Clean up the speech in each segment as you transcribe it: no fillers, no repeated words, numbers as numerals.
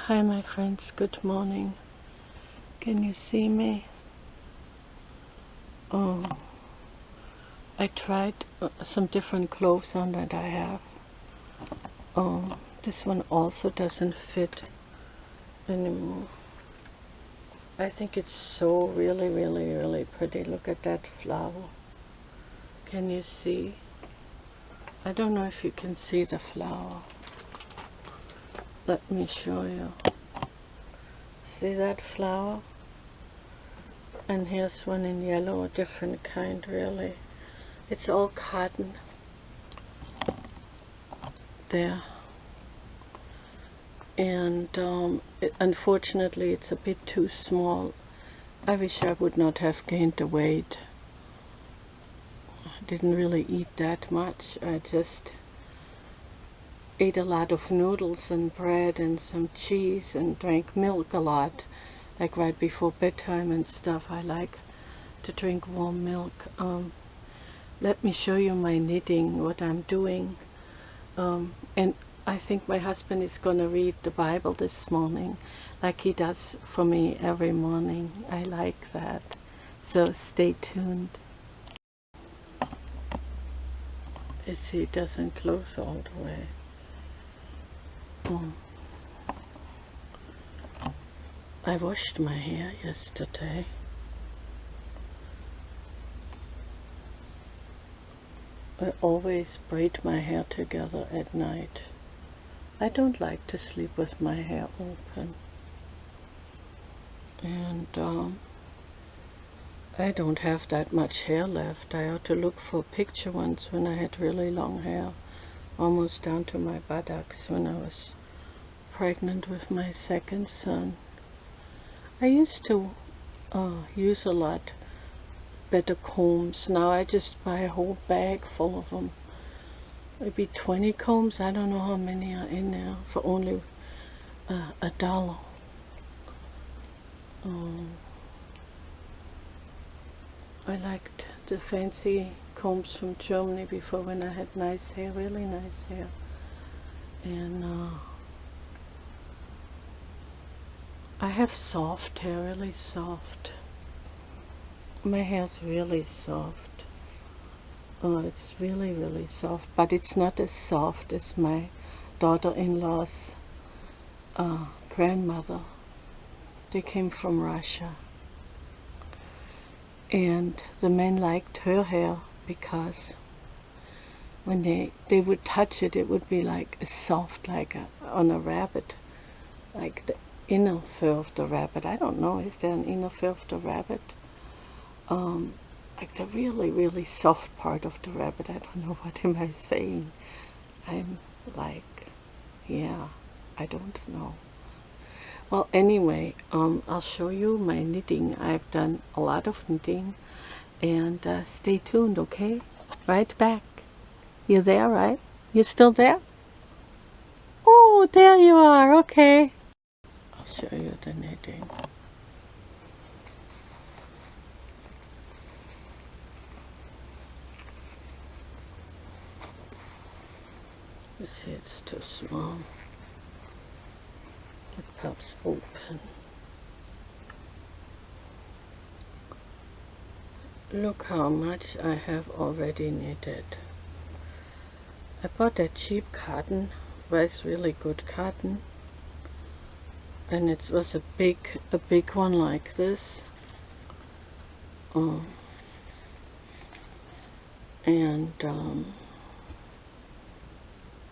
Hi my friends, good morning. Can you see me? I tried some different clothes on that I have. This one also doesn't fit anymore. I think it's so really pretty. Look at that flower. Can you see? I don't know if you can see the flower. Let me show you. See that flower? And here's one in yellow, a different kind really. It's all cotton. There. And unfortunately it's a bit too small. I wish I would not have gained the weight. I didn't really eat that much. I just ate a lot of noodles and bread and some cheese and drank milk a lot, like right before bedtime and stuff. I like to drink warm milk. Let me show you my knitting, what I'm doing. And I think my husband is going to read the Bible this morning, like he does for me every morning. I like that. So stay tuned. You see, it doesn't close all the way. I washed my hair yesterday. I always braid my hair together at night. I don't like to sleep with my hair open. And I don't have that much hair left. I ought to look for a picture once when I had really long hair, almost down to my buttocks when I was pregnant with my second son. I used to use a lot better combs. Now I just buy a whole bag full of them. Maybe 20 combs. I don't know how many are in there for only $1. I liked the fancy combs from Germany before when I had nice hair, really nice hair. And I have soft hair, really soft. My hair's really soft. Oh, it's really soft, but it's not as soft as my daughter-in-law's grandmother. They came from Russia. And the men liked her hair because when they would touch it, it would be like soft, like on a rabbit, like the inner fur of the rabbit. I don't know, is there an inner fur of the rabbit? Like the really soft part of the rabbit. I don't know, what am I saying? I'm like, yeah, I don't know. Well, anyway, I'll show you my knitting. I've done a lot of knitting, and stay tuned, okay? Right back. You there, right? You still there? Oh, there you are, okay. I'll show you the knitting. You see, it's too small. It pops open. Look how much I have already knitted. I bought that cheap cotton, but it's really good cotton. And it was a big one like this. And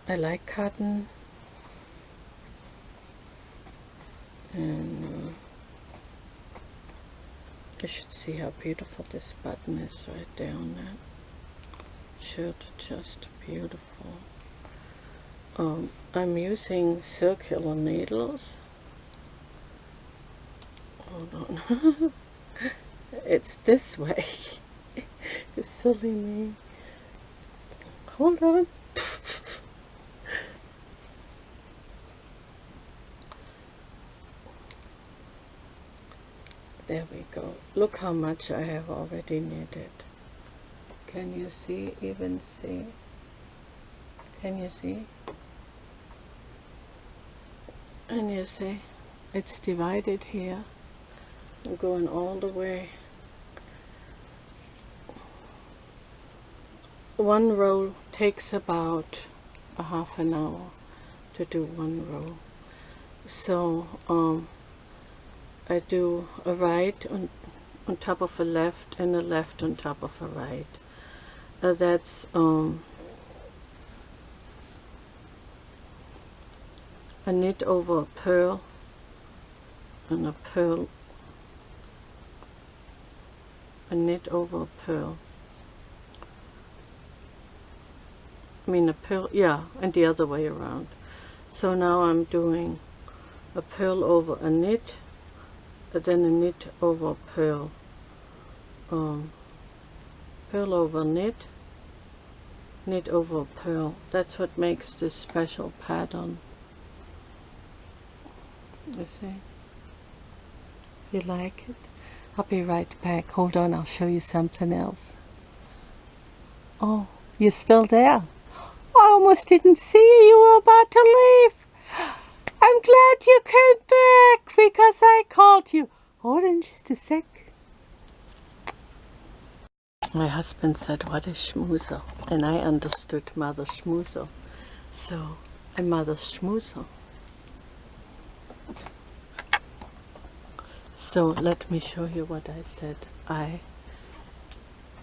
I like cotton. And you should see how beautiful this button is right there on that shirt. Just beautiful. I'm using circular needles. Hold on. It's this way. It's silly me. Hold on. There we go. Look how much I have already knitted. Can you see? Even see? Can you see? And you see, it's divided here. I'm going all the way. One row takes about a half an hour to do one row. So I do a right on top of a left and a left on top of a right. That's a knit over a pearl and a pearl, a knit over a pearl. I mean a pearl, yeah, and the other way around. So now I'm doing a pearl over a knit, and then a knit over a pearl. Pearl over knit, knit over a pearl. That's what makes this special pattern. You see? You like it? I'll be right back. Hold on, I'll show you something else. Oh, you're still there? I almost didn't see you. You were about to leave. I'm glad you came back because I called you. Hold on just a sec. My husband said, what is Schmuser? And I understood Mother Schmuser. So I'm Mother Schmuser. So let me show you what I said. I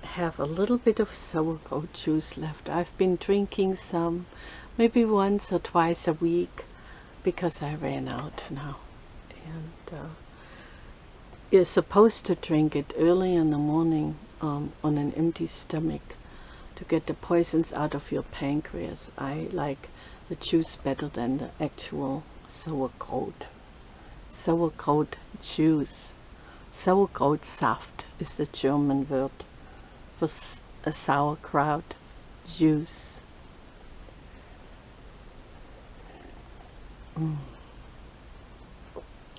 have a little bit of sauerkraut juice left. I've been drinking some maybe once or twice a week because I ran out now. And you're supposed to drink it early in the morning on an empty stomach to get the poisons out of your pancreas. I like the juice better than the actual sauerkraut. Sauerkraut juice. Sauerkrautsaft is the German word for a sauerkraut juice.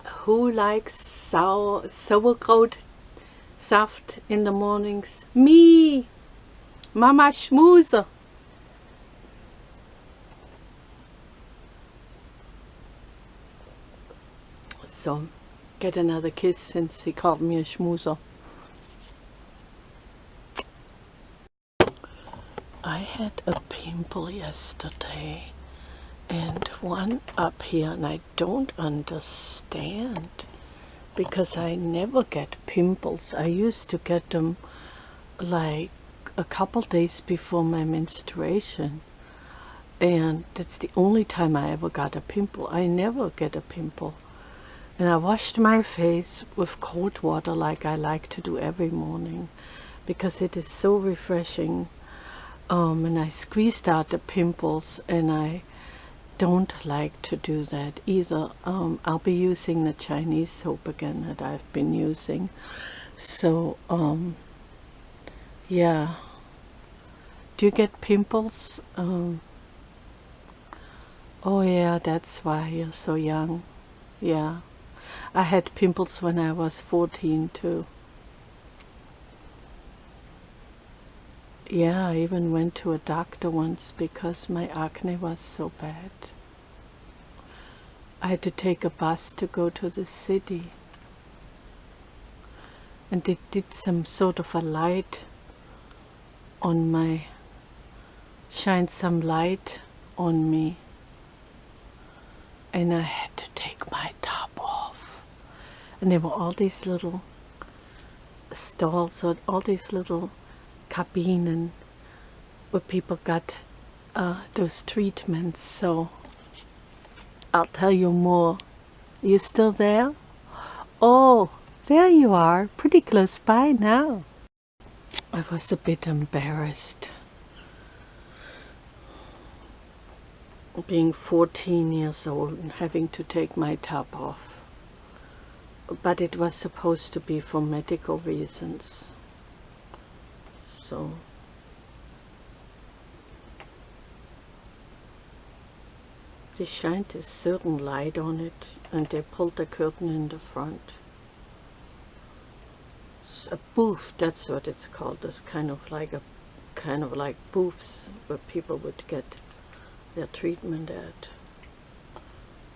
Who likes sauerkraut saft in the mornings? Me! Mama Schmuser! So, get another kiss since he called me a schmoozer. I had a pimple yesterday and one up here, and I don't understand because I never get pimples. I used to get them like a couple days before my menstruation, and that's the only time I ever got a pimple. I never get a pimple. And I washed my face with cold water like I like to do every morning because it is so refreshing. And I squeezed out the pimples, and I don't like to do that either. I'll be using the Chinese soap again that I've been using. So, yeah. Do you get pimples? Oh yeah, that's why you're so young. Yeah. I had pimples when I was 14 too. Yeah, I even went to a doctor once because my acne was so bad. I had to take a bus to go to the city. And they did some sort of a light on my, shined some light on me. And I had to take my top off. And there were all these little stalls, or all these little cabinen where people got those treatments. So I'll tell you more. You still there? Oh, there you are, pretty close by now. I was a bit embarrassed being 14 years old and having to take my top off. But it was supposed to be for medical reasons. So they shined a certain light on it, and they pulled the curtain in the front. It's a booth, that's what it's called. It's kind of like booths where people would get their treatment at.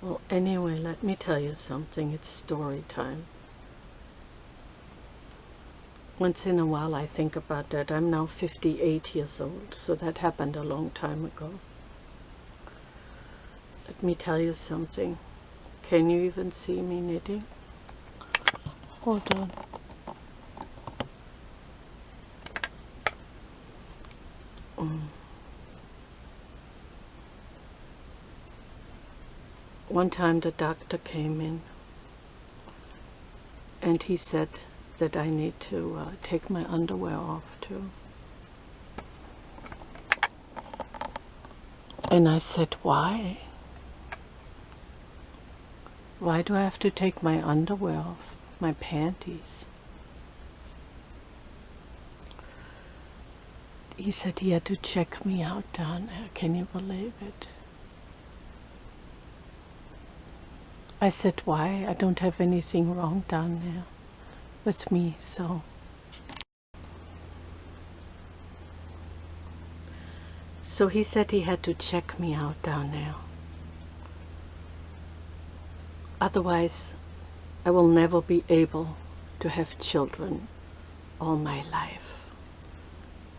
Well, anyway, let me tell you something. It's story time. Once in a while I think about that. I'm now 58 years old, so that happened a long time ago. Let me tell you something. Can you even see me knitting? Hold on. One time the doctor came in and he said that I need to take my underwear off too. And I said, why? Why do I have to take my underwear off? My panties? He said he had to check me out down there. Can you believe it? I said, why? I don't have anything wrong down there with me, so. So he said he had to check me out down there. Otherwise, I will never be able to have children all my life,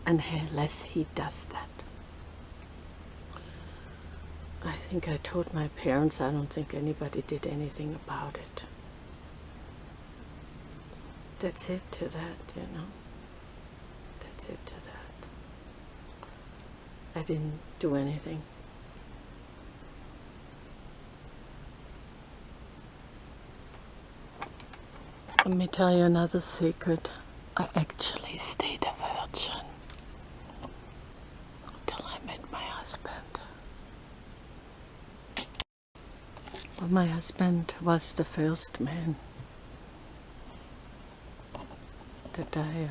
unless he does that. I think I told my parents I don't think anybody did anything about it. That's it to that, you know. That's it to that. I didn't do anything. Let me tell you another secret. I actually stayed a virgin until I met my husband. Well, my husband was the first man that I,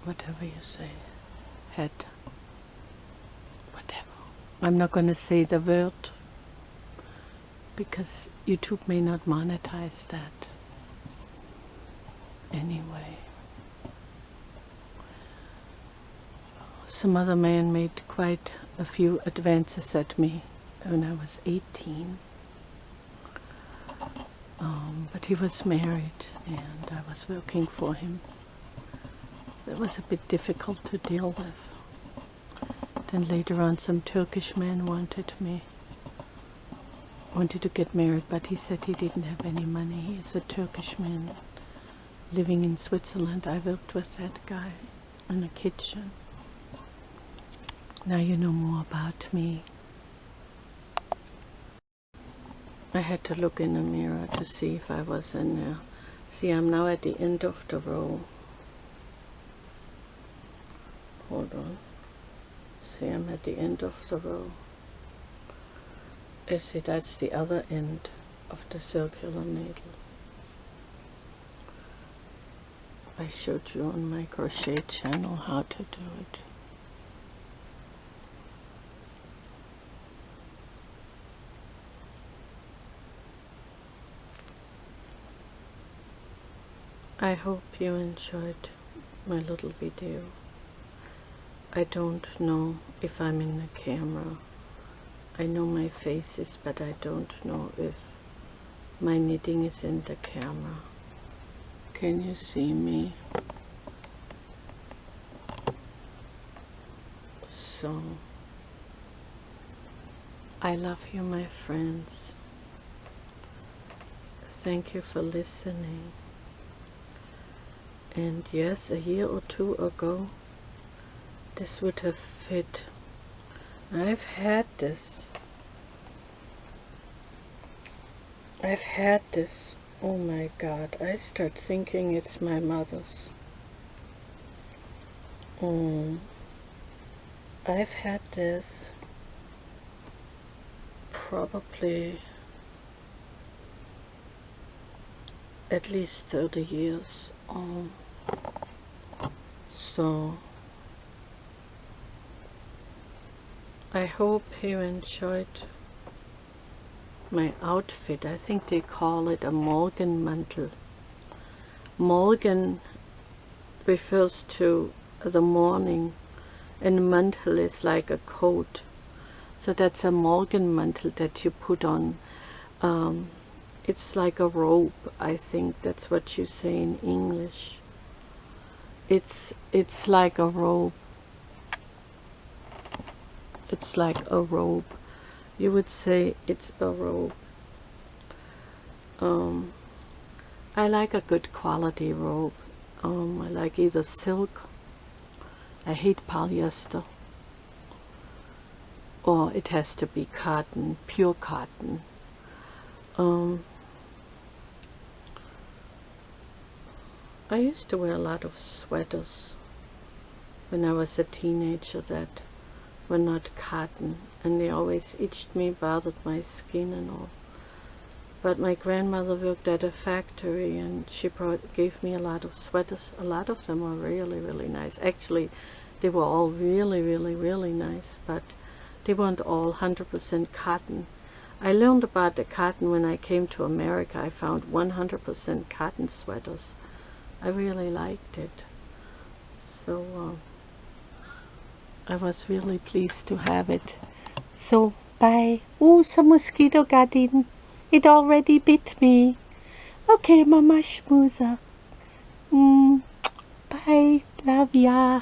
whatever you say, had, whatever. I'm not going to say the word because YouTube may not monetize that. Anyway. Some other man made quite a few advances at me when I was 18. But he was married and I was working for him. It was a bit difficult to deal with. Then later on some Turkish man wanted to get married, but he said he didn't have any money. He's a Turkish man living in Switzerland. I worked with that guy in a kitchen. Now you know more about me. I had to look in the mirror to see if I was in there. See, I'm now at the end of the row. Hold on. See, I'm at the end of the row. You see, that's the other end of the circular needle. I showed you on my crochet channel how to do it. I hope you enjoyed my little video. I don't know if I'm in the camera. I know my face is, but I don't know if my knitting is in the camera. Can you see me? So, I love you, my friends. Thank you for listening. And yes, a year or two ago, this would have fit. I've had this. Oh my God, I start thinking it's my mother's. I've had this probably at least 30 years. So I hope you enjoyed my outfit. I think they call it a Morgenmantel. Morgen refers to the morning And mantle is like a coat. So that's a Morgenmantel that you put on. It's like a robe, I think that's what you say in English. It's like a robe. It's like a robe. You would say it's a robe. I like a good quality robe. I like either silk. I hate polyester. Or it has to be cotton, pure cotton. I used to wear a lot of sweaters when I was a teenager that were not cotton, and they always itched me, bothered my skin and all. But my grandmother worked at a factory, and she gave me a lot of sweaters. A lot of them were really, really nice. Actually, they were all really, really, really nice, but they weren't all 100% cotton. I learned about the cotton when I came to America. I found 100% cotton sweaters. I really liked it. So I was really pleased to have it. So bye. Ooh, some mosquito got in. It already bit me. Okay, Mama Schmuser. Bye. Love ya.